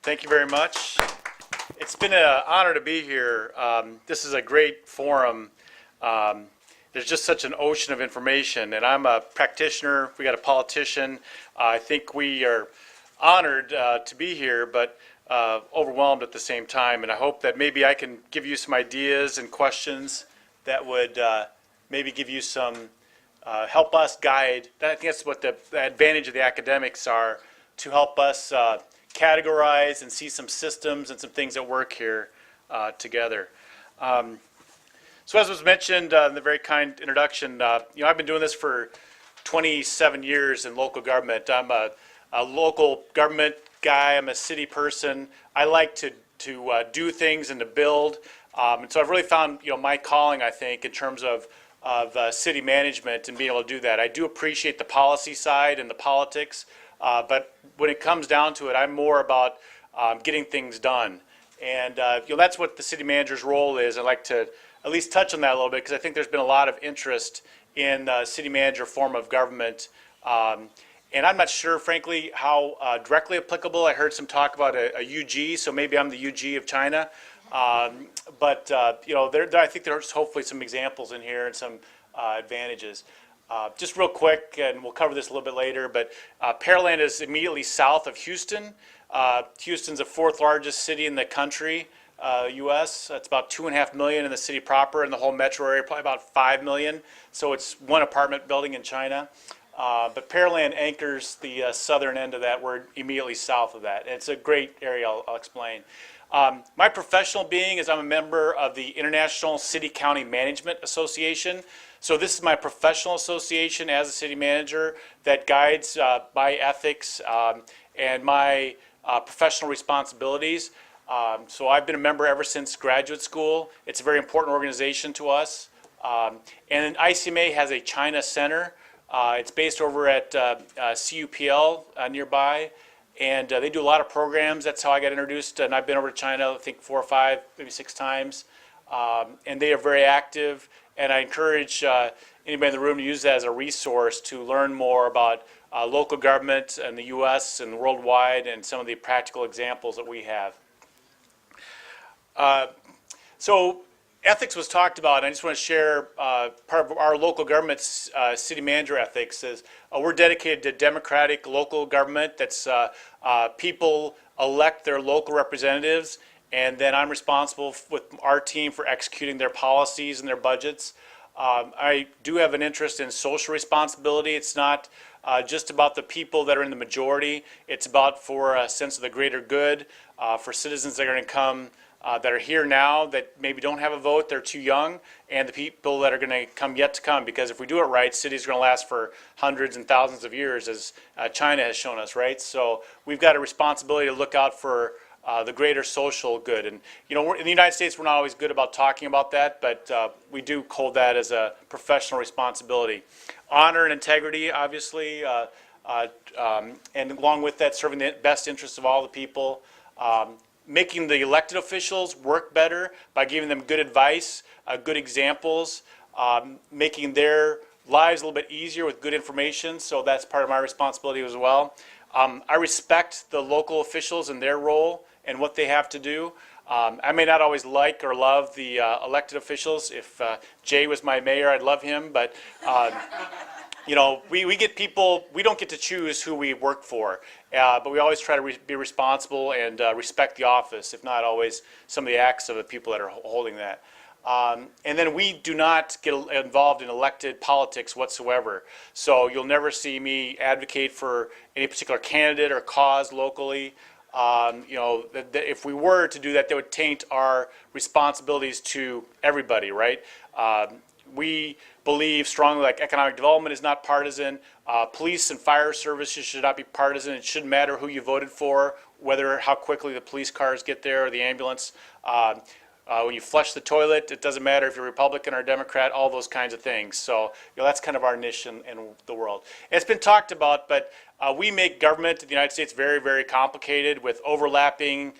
Thank you very much. It's been an honor to be here. This is a great forum. There's just such an ocean of information, and I'm a practitioner. We got a politician. I think we are honored to be here, but overwhelmed at the same time. And I hope that maybe I can give you some ideas and questions that would maybe give you some help us guide. I think that's what the advantage of the academics are, to help us categorize and see some systems and some things that work here together. So as was mentioned in the very kind introduction, I've been doing this for 27 years in local government. I'm a local government guy. I'm a city person. I like to do things and to build. And so I've really found my calling, I think, in terms of city management and being able to do that. I do appreciate the policy side and the politics, but when it comes down to it, I'm more about getting things done. And that's what the city manager's role is. I'd like to at least touch on that a little bit, because I think there's been a lot of interest in the city manager form of government. And I'm not sure, frankly, how directly applicable. I heard some talk about a UG, so maybe I'm the UG of China. But I think there's hopefully some examples in here and some advantages. Just real quick, and we'll cover this a little bit later, but Pearland is immediately south of Houston. Houston's the fourth largest city in the country, U.S. It's about 2.5 million in the city proper, and the whole metro area probably about 5 million. So it's one apartment building in China. But Pearland anchors the southern end of that. We're immediately south of that. And it's a great area, I'll explain. My professional being is I'm a member of the International City County Management Association. So this is my professional association as a city manager that guides my ethics and my professional responsibilities. So I've been a member ever since graduate school. It's a very important organization to us. And ICMA has a China Center. It's based over at CUPL nearby. And they do a lot of programs. That's how I got introduced. And I've been over to China, I think 4 or 5, maybe 6 times. And they are very active. And I encourage anybody in the room to use that as a resource to learn more about local government in the U.S. and worldwide, and some of the practical examples that we have. So ethics was talked about, and I just want to share part of our local government's city manager ethics is we're dedicated to democratic local government. That's people elect their local representatives, and then I'm responsible with our team for executing their policies and their budgets. I do have an interest in social responsibility. It's not just about the people that are in the majority. It's about for a sense of the greater good, for citizens that are going to come that are here now that maybe don't have a vote, they're too young, and the people that are going to come yet to come. Because if we do it right, cities are going to last for hundreds and thousands of years, as China has shown us, right? So we've got a responsibility to look out for the greater social good. And in the United States, we're not always good about talking about that, but we do hold that as a professional responsibility. Honor and integrity, obviously, and along with that, serving the best interests of all the people. Making the elected officials work better by giving them good advice, good examples, making their lives a little bit easier with good information. So that's part of my responsibility as well. I respect the local officials and their role and what they have to do. I may not always like or love the elected officials. If Jay was my mayor, I'd love him. But we get people, we don't get to choose who we work for, but we always try to be responsible and respect the office, if not always some of the acts of the people that are holding that. And then we do not get involved in elected politics whatsoever. So you'll never see me advocate for any particular candidate or cause locally. If we were to do that, that would taint our responsibilities to everybody, right? We believe strongly, like, economic development is not partisan. Police and fire services should not be partisan. It shouldn't matter who you voted for, how quickly the police cars get there or the ambulance. When you flush the toilet, it doesn't matter if you're Republican or Democrat, all those kinds of things. So that's kind of our niche in the world. And it's been talked about, but we make government in the United States very, very complicated with overlapping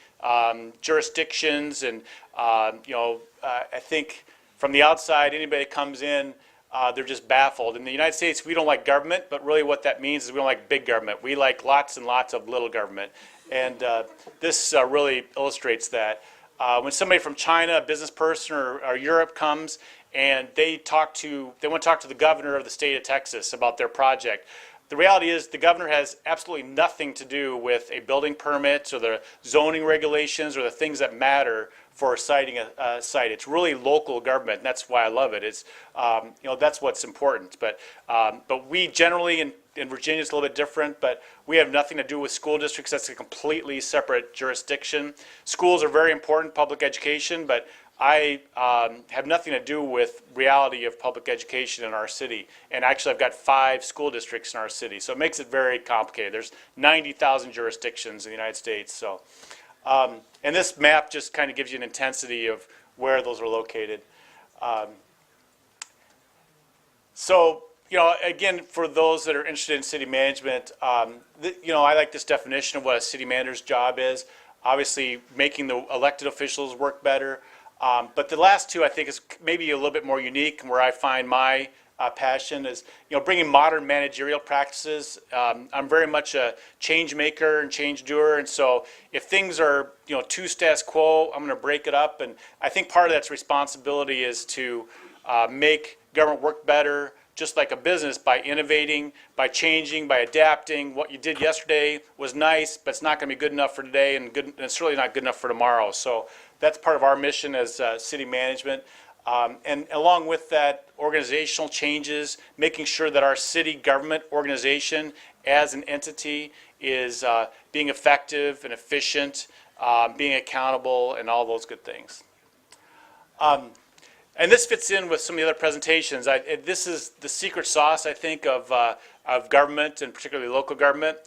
jurisdictions. And I think from the outside, anybody that comes in they're just baffled. In the United States, we don't like government, but really what that means is we don't like big government. We like lots and lots of little government. And this really illustrates that. When somebody from China, a business person, or Europe comes and they want to talk to the governor of the state of Texas about their project, the reality is the governor has absolutely nothing to do with a building permit or the zoning regulations or the things that matter for citing a site. It's really local government, and that's why I love it. It's that's what's important. But we generally in Virginia it's a little bit different, but we have nothing to do with school districts. That's a completely separate jurisdiction. Schools are very important, public education, but I have nothing to do with reality of public education in our city. And actually I've got 5 school districts in our city, so it makes it very complicated. There's 90,000 jurisdictions in the United States. So, and this map just kind of gives you an intensity of where those are located. So, again, for those that are interested in city management, I like this definition of what a city manager's job is. Obviously, making the elected officials work better. But the last two, I think, is maybe a little bit more unique, and where I find my passion is, bringing modern managerial practices. I'm very much a change maker and change doer, and so if things are, too status quo, I'm going to break it up. And I think part of that's responsibility is to make government work better, just like a business, by innovating, by changing, by adapting. What you did yesterday was nice, but it's not going to be good enough for today, and it's really not good enough for tomorrow. So that's part of our mission as city management. And along with that, organizational changes, making sure that our city government organization as an entity is being effective and efficient, being accountable, and all those good things. And this fits in with some of the other presentations. This is the secret sauce, I think, of government, and particularly local government.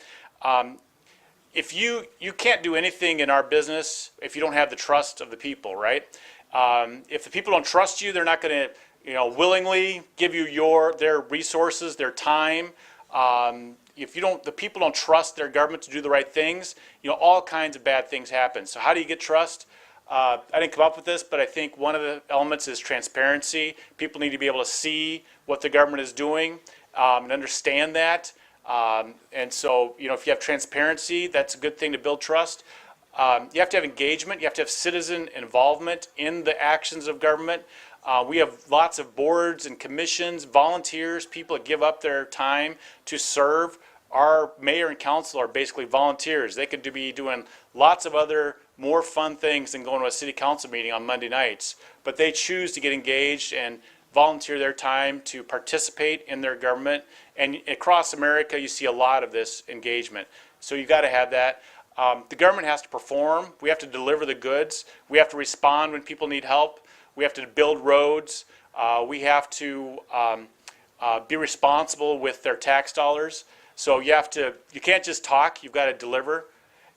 If you can't do anything in our business if you don't have the trust of the people, right? If the people don't trust you, they're not going to, willingly give you their resources, their time. If the people don't trust their government to do the right things, all kinds of bad things happen. So how do you get trust? I didn't come up with this, but I think one of the elements is transparency. People need to be able to see what the government is doing and understand that. And so, if you have transparency, that's a good thing to build trust. You have to have engagement. You have to have citizen involvement in the actions of government. We have lots of boards and commissions, volunteers, people that give up their time to serve. Our mayor and council are basically volunteers. They could be doing lots of other more fun things than going to a city council meeting on Monday nights, but they choose to get engaged and volunteer their time to participate in their government. And across America, you see a lot of this engagement. So you've got to have that. The government has to perform. We have to deliver the goods. We have to respond when people need help. We have to build roads. We have to be responsible with their tax dollars. So you can't just talk, you've got to deliver.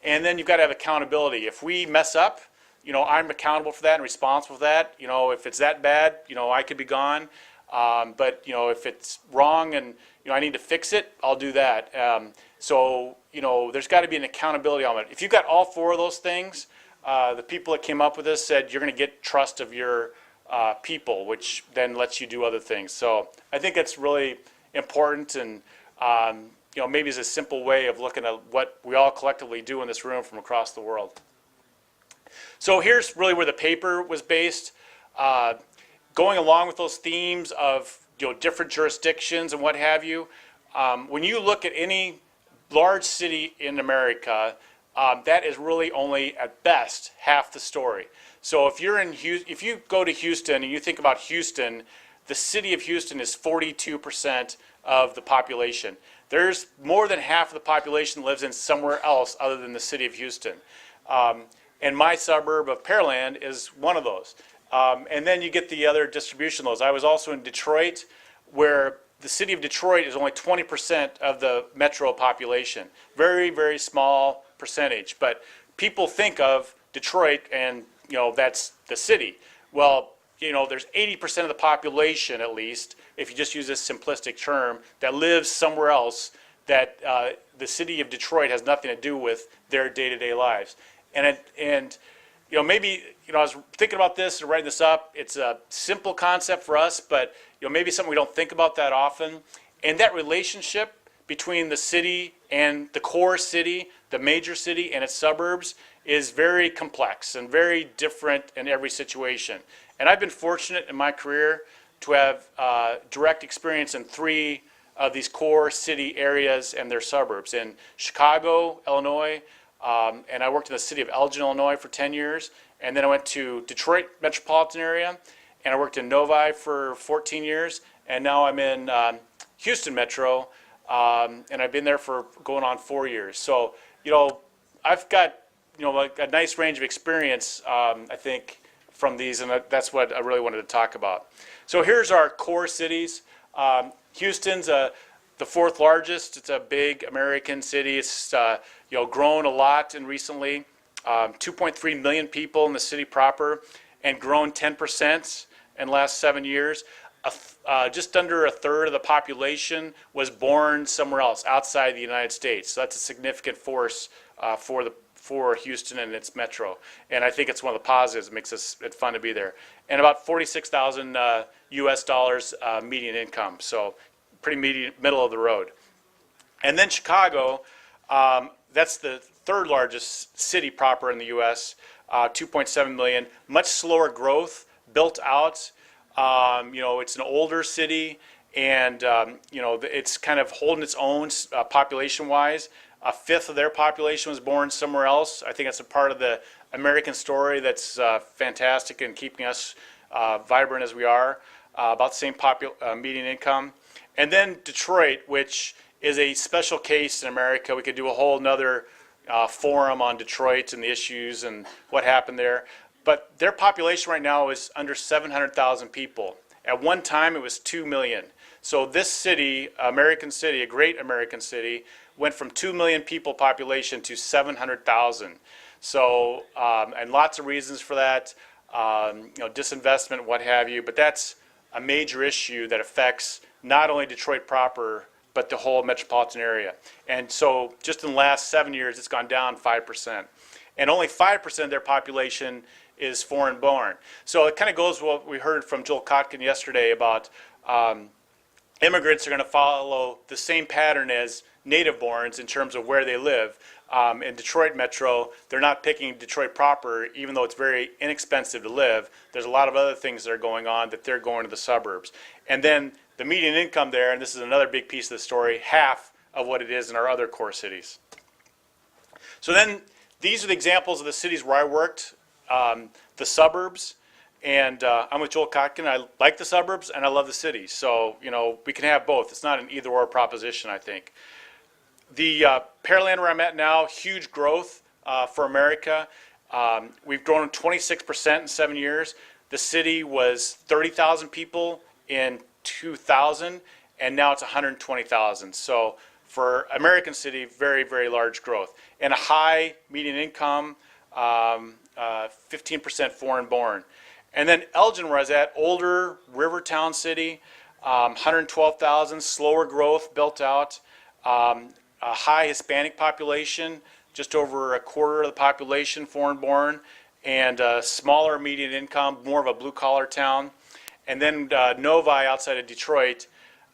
And then you've got to have accountability. If we mess up, I'm accountable for that and responsible for that. If it's that bad, I could be gone. But if it's wrong and I need to fix it, I'll do that. So there's got to be an accountability element. If you've got all 4 of those things, the people that came up with this said you're going to get trust of your people, which then lets you do other things. So I think it's really important, and maybe it's a simple way of looking at what we all collectively do in this room from across the world. So here's really where the paper was based. Going along with those themes of different jurisdictions and what have you, when you look at any large city in America, that is really only at best half the story. So if you go to Houston and you think about Houston, the city of Houston is 42% of the population. There's more than half of the population lives in somewhere else other than the city of Houston. And my suburb of Pearland is one of those. And then you get the other distribution of those. I was also in Detroit, where the city of Detroit is only 20% of the metro population. Very, very small percentage. But people think of Detroit and, that's the city. Well, there's 80% of the population, at least, if you just use this simplistic term, that lives somewhere else that the city of Detroit has nothing to do with their day-to-day lives. And maybe, I was thinking about this and writing this up. It's a simple concept for us, but, maybe something we don't think about that often. And that relationship between the city and the core city, the major city and its suburbs, is very complex and very different in every situation. And I've been fortunate in my career to have direct experience in 3 of these core city areas and their suburbs. In Chicago, Illinois, and I worked in the city of Elgin, Illinois for 10 years. And then I went to Detroit metropolitan area, and I worked in Novi for 14 years. And now I'm in Houston Metro, and I've been there for going on 4 years. So, I've got, like a nice range of experience, I think, from these, and that's what I really wanted to talk about. So here's our core cities. Houston's the 4th largest. It's a big American city. It's grown a lot in recently. 2.3 million people in the city proper, and grown 10% in the last 7 years. Just under a third of the population was born somewhere else outside the United States. So that's a significant force for Houston and its metro. And I think it's one of the positives that makes it fun to be there. And about 46,000 US dollars median income. So pretty middle of the road. And then Chicago, that's the 3rd largest city proper in the US, 2.7 million, much slower growth, built out. It's an older city, and it's kind of holding its own population-wise. A 5th of their population was born somewhere else. I think that's a part of the American story that's fantastic and keeping us vibrant as we are. About the same median income. And then Detroit, which is a special case in America. We could do a whole nother forum on Detroit and the issues and what happened there. But their population right now is under 700,000 people. At one time, it was 2 million. So this city, American city, a great American city, went from 2 million people population to 700,000. So, and lots of reasons for that, disinvestment, what have you. But that's a major issue that affects not only Detroit proper, but the whole metropolitan area. And so just in the last 7 years, it's gone down 5%. And only 5% of their population is foreign born. So it kind of goes with what we heard from Joel Kotkin yesterday about immigrants are going to follow the same pattern as native borns in terms of where they live. In Detroit Metro, they're not picking Detroit proper, even though it's very inexpensive to live. There's a lot of other things that are going on that they're going to the suburbs. And then the median income there, and this is another big piece of the story, half of what it is in our other core cities. So then these are the examples of the cities where I worked, the suburbs. And I'm with Joel Kotkin. I like the suburbs and I love the cities. So, we can have both. It's not an either or proposition, I think. The Pearland where I'm at now, huge growth for America. We've grown 26% in 7 years. The city was 30,000 people in 2000, and now it's 120,000. So for American city, very, very large growth. And a high median income, 15% foreign born. And then Elgin, where I was at, older river town city, 112,000, slower growth, built out. A high Hispanic population, just over a quarter of the population foreign born, and smaller median income, more of a blue collar town. And then Novi outside of Detroit,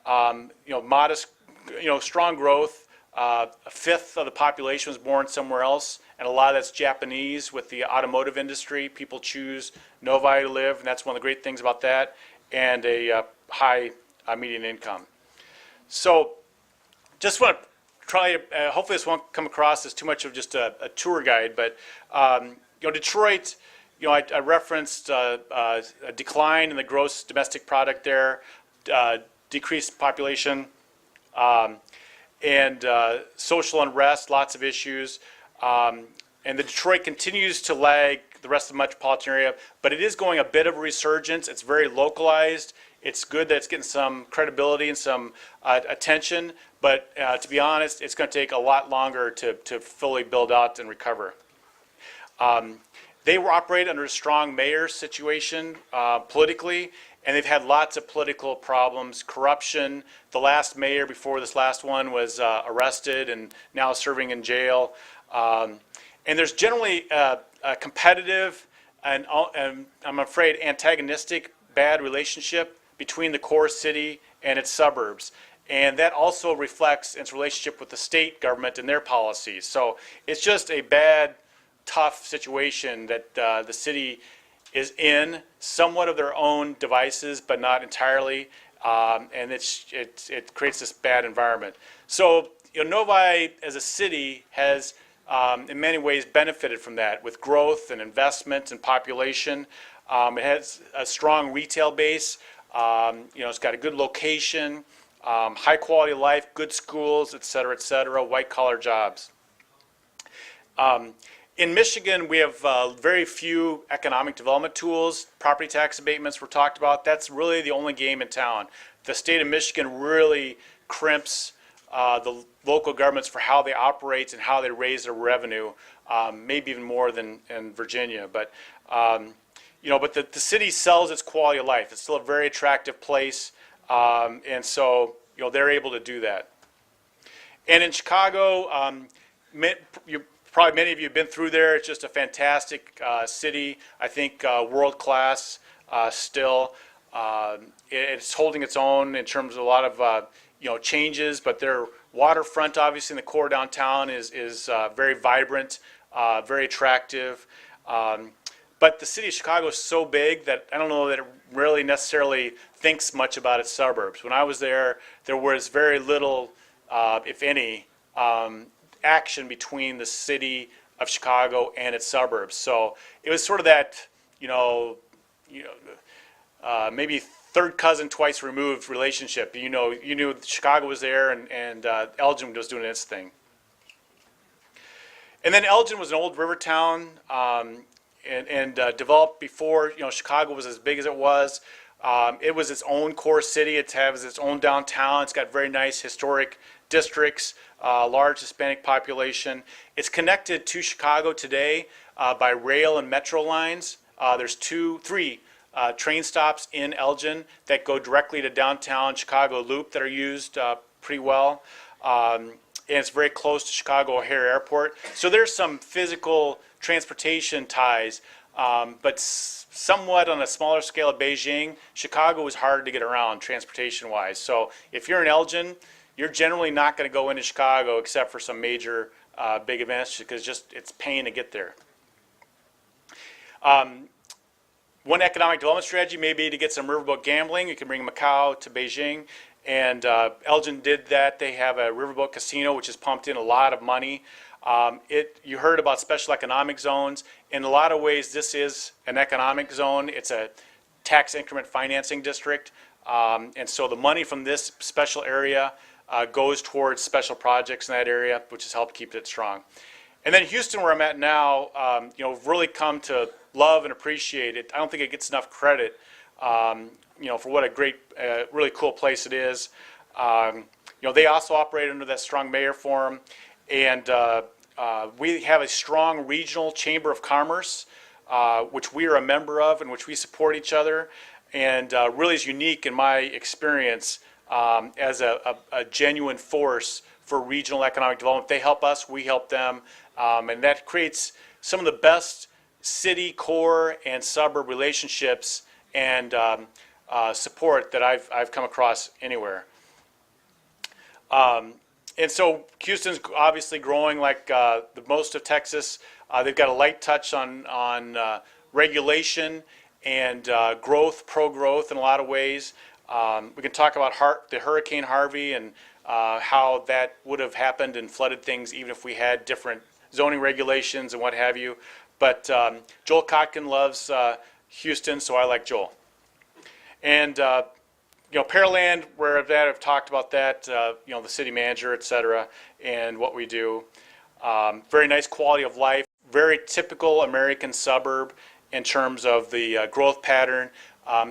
modest, strong growth. A 5th of the population was born somewhere else, and a lot of that's Japanese with the automotive industry. People choose Novi to live, and that's one of the great things about that, and a high median income. So just want to try, hopefully this won't come across as too much of just a tour guide, but Detroit, I referenced a decline in the gross domestic product there, decreased population, and social unrest, lots of issues. And the Detroit continues to lag the rest of the metropolitan area, but it is going a bit of a resurgence. It's very localized. It's good that it's getting some credibility and some attention, but to be honest, it's going to take a lot longer to fully build out and recover. They were operating under a strong mayor situation politically, and they've had lots of political problems, corruption. The last mayor before this last one was arrested and now serving in jail. And there's generally a competitive and I'm afraid antagonistic bad relationship between the core city and its suburbs. And that also reflects its relationship with the state government and their policies. So it's just a bad, tough situation that the city is in, somewhat of their own devices, but not entirely. And it creates this bad environment. So Novi as a city has in many ways benefited from that with growth and investment and population. It has a strong retail base. It's got a good location, high quality of life, good schools, et cetera, white collar jobs. In Michigan, we have very few economic development tools. Property tax abatements were talked about. That's really the only game in town. The state of Michigan really crimps the local governments for how they operate and how they raise their revenue, maybe even more than in Virginia. But but the city sells its quality of life. It's still a very attractive place, and so they're able to do that. And in Chicago, probably many of you have been through there. It's just a fantastic city. I think world class still. It's holding its own in terms of a lot of changes, but their waterfront, obviously in the core downtown, is very vibrant, very attractive. But the city of Chicago is so big that I don't know that it really necessarily thinks much about its suburbs. When I was there was very little, if any, action between the city of Chicago and its suburbs. So it was sort of that, maybe third cousin twice removed relationship. You knew Chicago was there and Elgin was doing its thing. And then Elgin was an old river town and developed before Chicago was as big as it was. It was its own core city. It has its own downtown. It's got very nice historic districts, large Hispanic population. It's connected to Chicago today by rail and metro lines. There's three train stops in Elgin that go directly to downtown Chicago Loop that are used pretty well. And it's very close to Chicago O'Hare Airport. So there's some physical transportation ties, but somewhat on a smaller scale of Beijing, Chicago is hard to get around transportation-wise. So if you're in Elgin, you're generally not going to go into Chicago except for some major big events because it's pain to get there. One economic development strategy may be to get some riverboat gambling. You can bring Macau to Beijing, and Elgin did that. They have a riverboat casino which has pumped in a lot of money. You heard about special economic zones. In a lot of ways, this is an economic zone. It's a tax increment financing district, and so the money from this special area goes towards special projects in that area, which has helped keep it strong. And then Houston, where I'm at now, really come to love and appreciate it. I don't think it gets enough credit, for what a great, really cool place it is. They also operate under that strong mayor forum, and we have a strong regional chamber of commerce, which we are a member of and which we support each other, and really is unique in my experience as a genuine force for regional economic development. They help us, we help them, and that creates some of the best city core and suburb relationships and support that I've come across anywhere. And so Houston's obviously growing like the most of Texas. They've got a light touch on regulation and growth, pro-growth in a lot of ways. We can talk about the Hurricane Harvey and how that would have happened and flooded things even if we had different zoning regulations and what have you. But Joel Kotkin loves Houston, so I like Joel. And Pearland, where I've talked about that, the city manager, et cetera, and what we do. Very nice quality of life, very typical American suburb in terms of the growth pattern.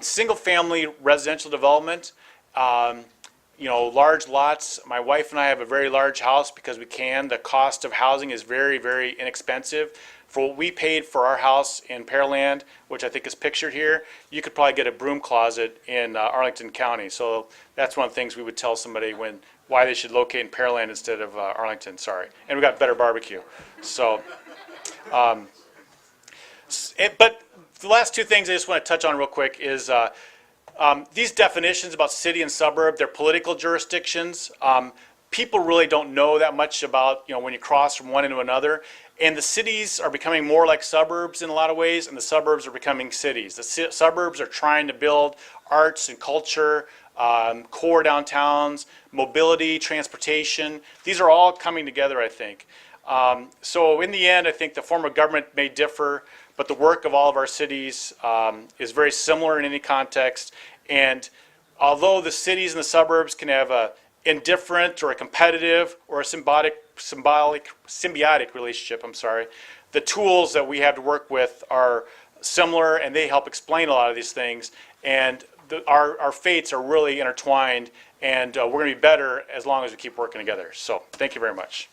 Single family residential development, large lots. My wife and I have a very large house because we can. The cost of housing is very, very inexpensive. For what we paid for our house in Pearland, which I think is pictured here, you could probably get a broom closet in Arlington County. So that's one of the things we would tell somebody why they should locate in Pearland instead of Arlington, sorry. And we got better barbecue. So, but the last two things I just want to touch on real quick is These definitions about city and suburb, they're political jurisdictions. People really don't know that much about, when you cross from one into another. And the cities are becoming more like suburbs in a lot of ways, and the suburbs are becoming cities. The suburbs are trying to build arts and culture, core downtowns, mobility, transportation. These are all coming together, I think. So in the end, I think the form of government may differ, but the work of all of our cities is very similar in any context. And although the cities and the suburbs can have a indifferent or a competitive or a symbiotic relationship, the tools that we have to work with are similar, and they help explain a lot of these things. And our fates are really intertwined, and we're going to be better as long as we keep working together. So thank you very much.